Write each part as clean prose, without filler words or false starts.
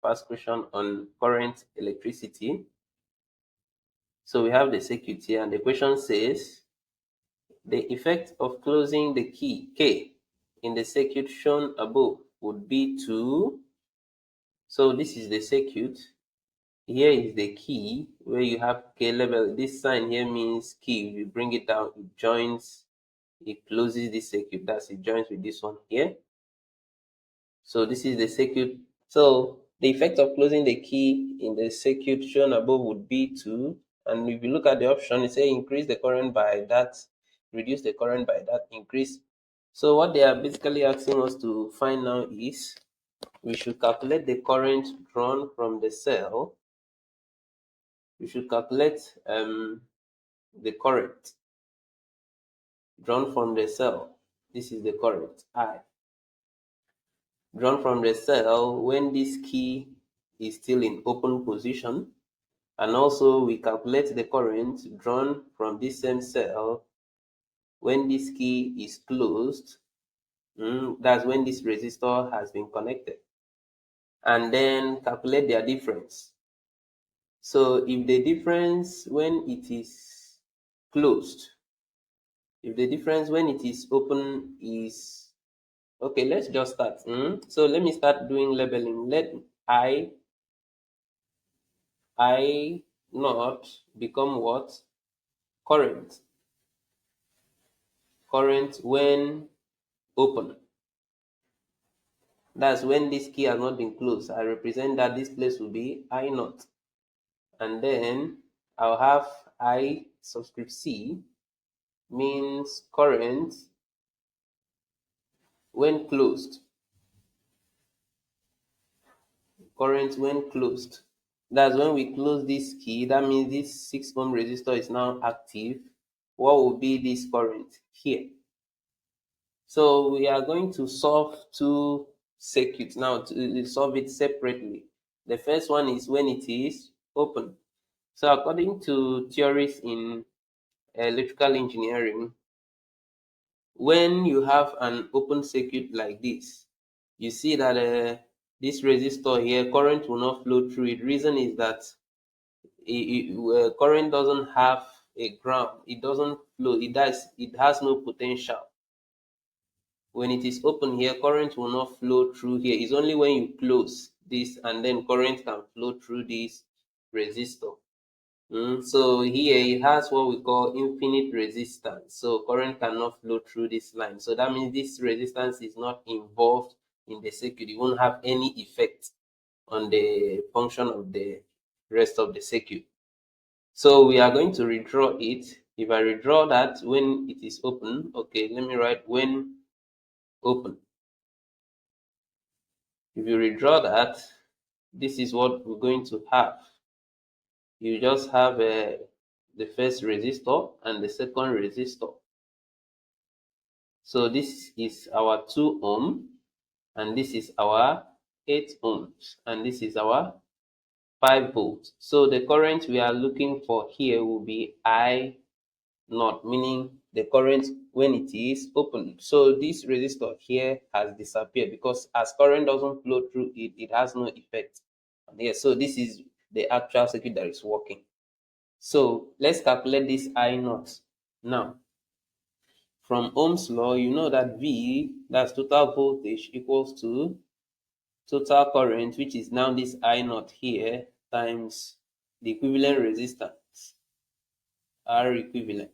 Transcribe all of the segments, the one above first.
past question on current electricity. So we have the circuit here, and the question says the effect of closing the key K in the circuit shown above would be to. So this is the circuit. Here is the key where you have K level. This sign here means key. If you bring it down, it joins, it closes this circuit. That's it joins with this one here. So this is the circuit. So the effect of closing the key in the circuit shown above would be to, and if you look at the option, it says increase the current by that, reduce the current by that, increase. So what they are basically asking us to find now is we should calculate the current drawn from the cell. We should calculate the current drawn from the cell. This is the current I drawn from the cell when this key is still in open position, and also we calculate the current drawn from this same cell when this key is closed. That's when this resistor has been connected, and then calculate their difference. So if the difference when it is closed, if the difference when it is open is okay, let's just start. So let me start doing labeling. Let I not become what? Current. Current when open. That's when this key has not been closed. I represent that this place will be I naught. And then I'll have I subscript C means current when closed. Current when closed. That's when we close this key. That means this 6 ohm resistor is now active. What will be this current here? So we are going to solve two circuits now to solve it separately. The first one is when it is open. So according to theories in electrical engineering, when you have an open circuit like this, you see that this resistor here, current will not flow through it. Reason is that current doesn't have a ground. It doesn't flow. It has no potential. When it is open here, current will not flow through here. It's only when you close this and then current can flow through this resistor. So here it has what we call infinite resistance. So current cannot flow through this line. So that means this resistance is not involved in the circuit. It won't have any effect on the function of the rest of the circuit. So we are going to redraw it. If I redraw that when it is open, okay, let me write when open. If you redraw that, this is what we're going to have. You just have the first resistor and the second resistor. So this is our 2 ohm, and this is our 8 ohms, and this is our 5 volts. So the current we are looking for here will be I naught, meaning the current when it is open. So this resistor here has disappeared because as current doesn't flow through it, it has no effect. Yes, so this is the actual circuit that is working. So let's calculate this I naught. Now, from Ohm's law, you know that V, that's total voltage, equals to total current, which is now this I naught here, times the equivalent resistance, R equivalent.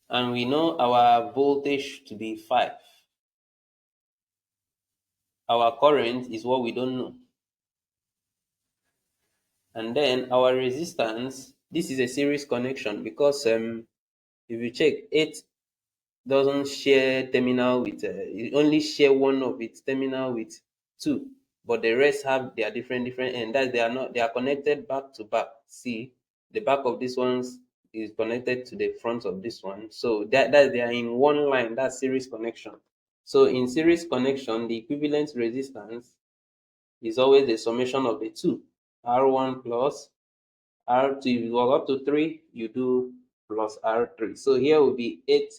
And we know our voltage to be 5. Our current is what we don't know. And then our resistance, this is a series connection because if you check, 8 doesn't share terminal with, it only share one of its terminal with 2, but the rest have their different and that they are connected back to back. See, the back of this one's is connected to the front of this one, so that they are in one line. That's series connection. So in series connection, the equivalent resistance is always the summation of the two, R1 plus R2. If you go up to 3, you do plus R3. So here will be 8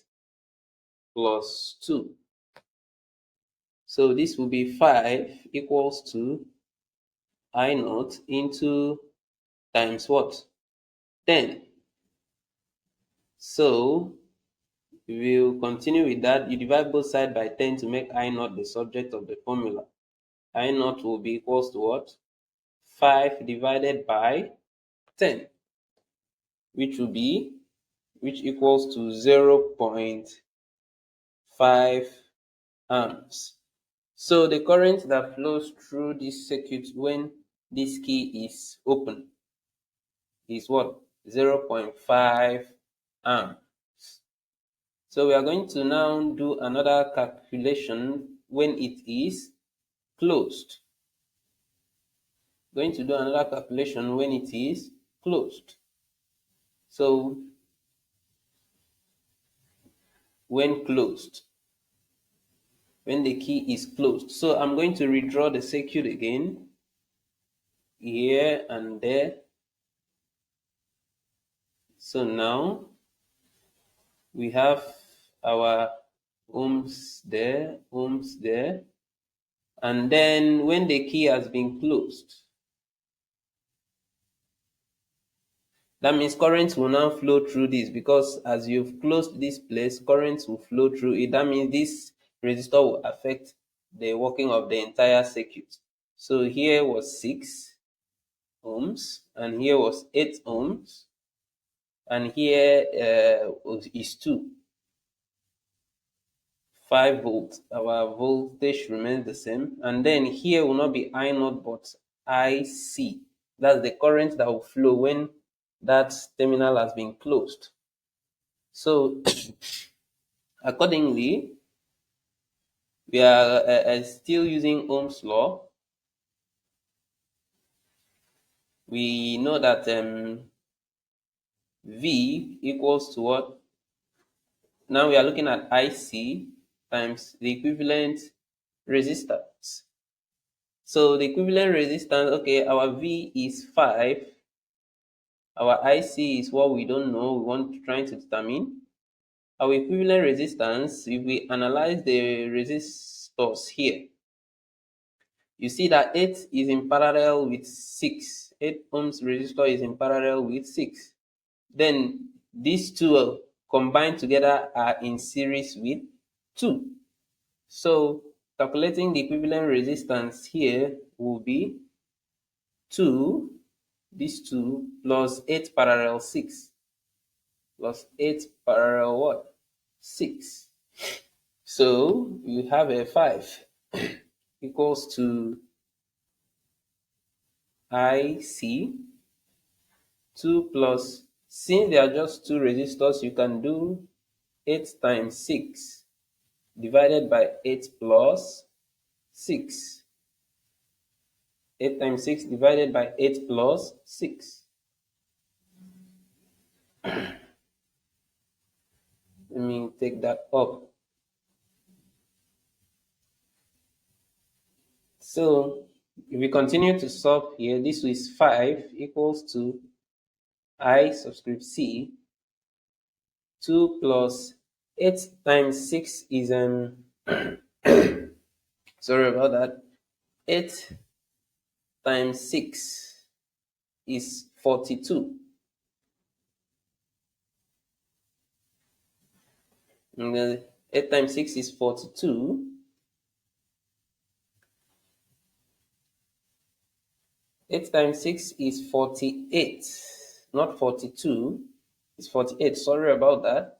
plus 2. So this will be 5 equals to I naught into times what? 10. So we'll continue with that. You divide both sides by 10 to make I naught the subject of the formula. I naught will be equals to what? 5 divided by 10, which equals to 0.5 amps. So the current that flows through this circuit when this key is open is what? 0.5 amps. So we are going to now do another calculation when it is closed. Going to do another calculation when it is closed. So when closed, when the key is closed. So I'm going to redraw the circuit again, here and there. So now we have our ohms there, and then when the key has been closed, that means current will now flow through this, because as you've closed this place, current will flow through it. That means this resistor will affect the working of the entire circuit. So here was 6 ohms, and here was 8 ohms, and here is 5 volts. Our voltage remains the same, and then here will not be I naught but IC. That's the current that will flow when that terminal has been closed. So accordingly, we are still using Ohm's law. We know that V equals to what? Now we are looking at IC times the equivalent resistance. So the equivalent resistance, okay, our V is 5. Our IC is what we don't know, we want to try to determine. Our equivalent resistance, if we analyze the resistors here, you see that 8 is in parallel with 6. 8 ohms resistor is in parallel with 6. Then these two combined together are in series with 2. So calculating the equivalent resistance here will be 2, these 2, plus 8 parallel 6. Plus 8 parallel what? 6. So you have a 5 equals to IC 2 plus, since there are just 2 resistors, you can do 8 times 6 divided by 8 plus 6. 8 times 6 divided by 8 plus 6. Let me take that up. So if we continue to solve here, this is 5 equals to I subscript C 2 plus 8 times 6 is sorry about that. 8 times 6 is 42. And then 8 times 6 is 42. 8 times 6 is 48, not 42. It's 48. Sorry about that.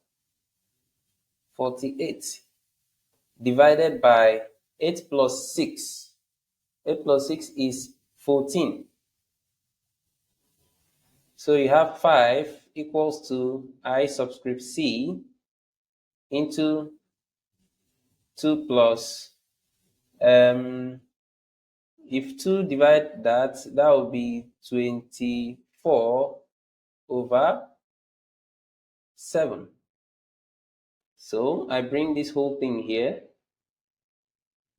48 divided by 8 plus 6. 8 plus 6 is 14. So you have 5 equals to I subscript C into 2 plus, if 2 divide that will be 24 over 7. So I bring this whole thing here.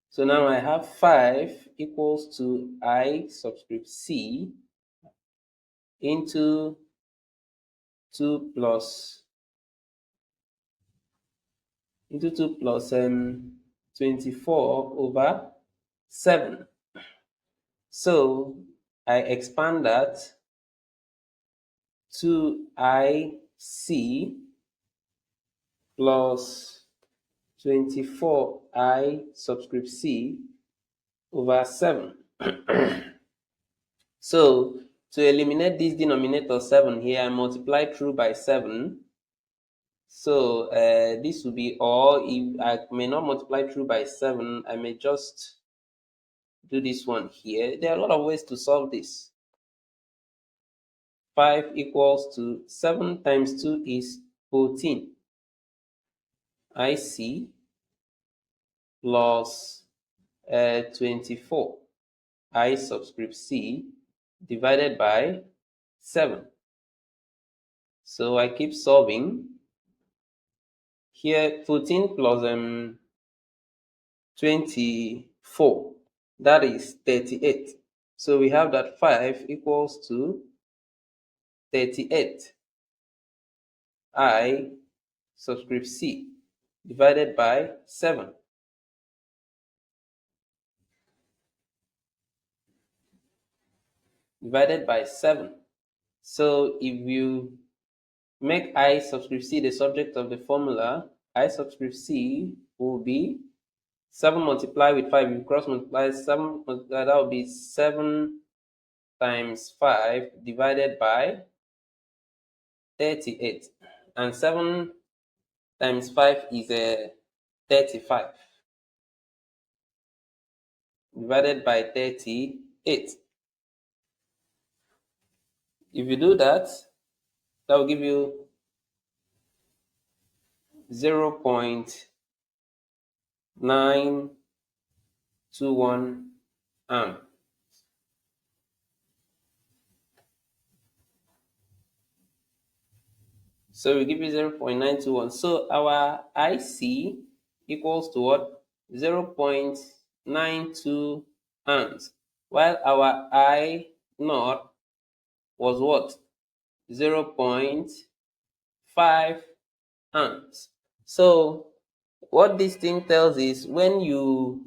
So now I have 5 equals to I subscript C into 2 plus 24 over 7. So I expand that to IC plus 24I subscript C over 7. So to eliminate this denominator 7 here, I multiply through by 7. So this will be, or if I may not multiply through by 7, I may just do this one here. There are a lot of ways to solve this. 5 equals to 7 times 2 is 14. IC plus 24. I subscript C divided by 7. So I keep solving. Here 14 plus 24, that is 38. So we have that 5 equals to 38. I subscript C divided by 7. Divided by 7. So if you make I subscript C the subject of the formula, I subscript C will be 7 multiplied with 5. If you cross multiply 7, that will be 7 times 5 divided by 38. And 7 times 5 is 35 divided by 38. If you do that, that will give you 0.921 amp. So we give you 0.921. So our IC equals to what? 0.92 amps. While our I naught was what? 0.5 amps. So what this thing tells is when you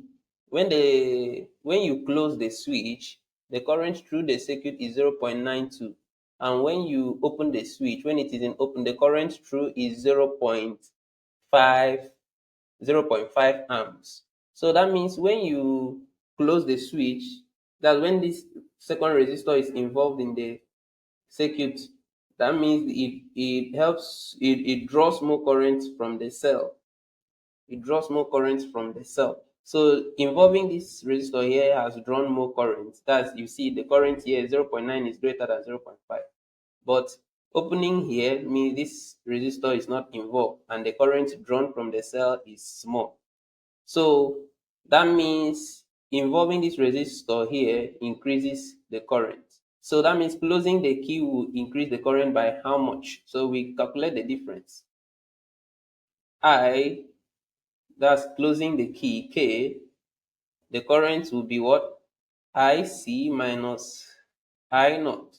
close the switch, the current through the circuit is 0.92. And when you open the switch, when it is in open, the current through is 0.5 amps. So that means when you close the switch, that's when this second resistor is involved in the circuit. That means it helps, it draws more current from the cell. It draws more current from the cell. So involving this resistor here has drawn more current. That's, you see the current here 0.9 is greater than 0.5. But opening here means this resistor is not involved and the current drawn from the cell is small. So that means involving this resistor here increases the current. So that means closing the key will increase the current by how much? So we calculate the difference. I, that's closing the key, K, the current will be what? IC minus I naught,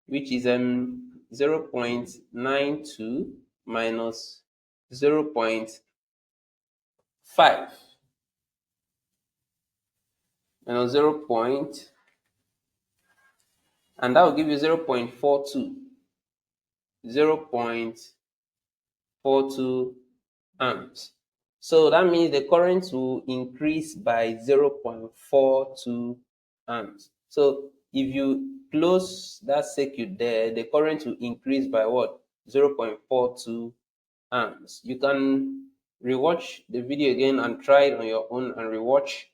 which is 0.92 minus 0.5 minus 0. And that will give you 0.42. 0.42 amps. So that means the current will increase by 0.42 amps. So if you close that circuit there, the current will increase by what? 0.42 amps. You can rewatch the video again and try it on your own and rewatch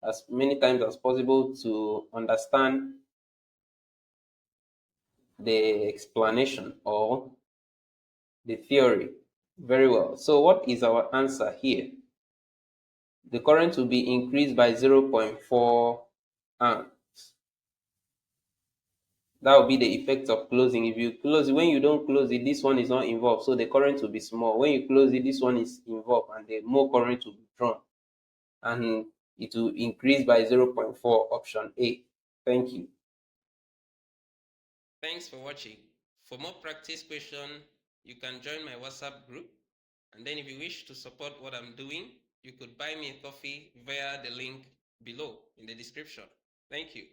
as many times as possible to understand the explanation or the theory very well. So what is our answer here? The current will be increased by 0.4 amps. That will be the effect of closing. If you close it, when you don't close it, this one is not involved, so the current will be small. When you close it, this one is involved and the more current will be drawn, and it will increase by 0.4, option A. Thank you. Thanks for watching. For more practice question, you can join my WhatsApp group. And then if you wish to support what I'm doing, you could buy me a coffee via the link below in the description. Thank you.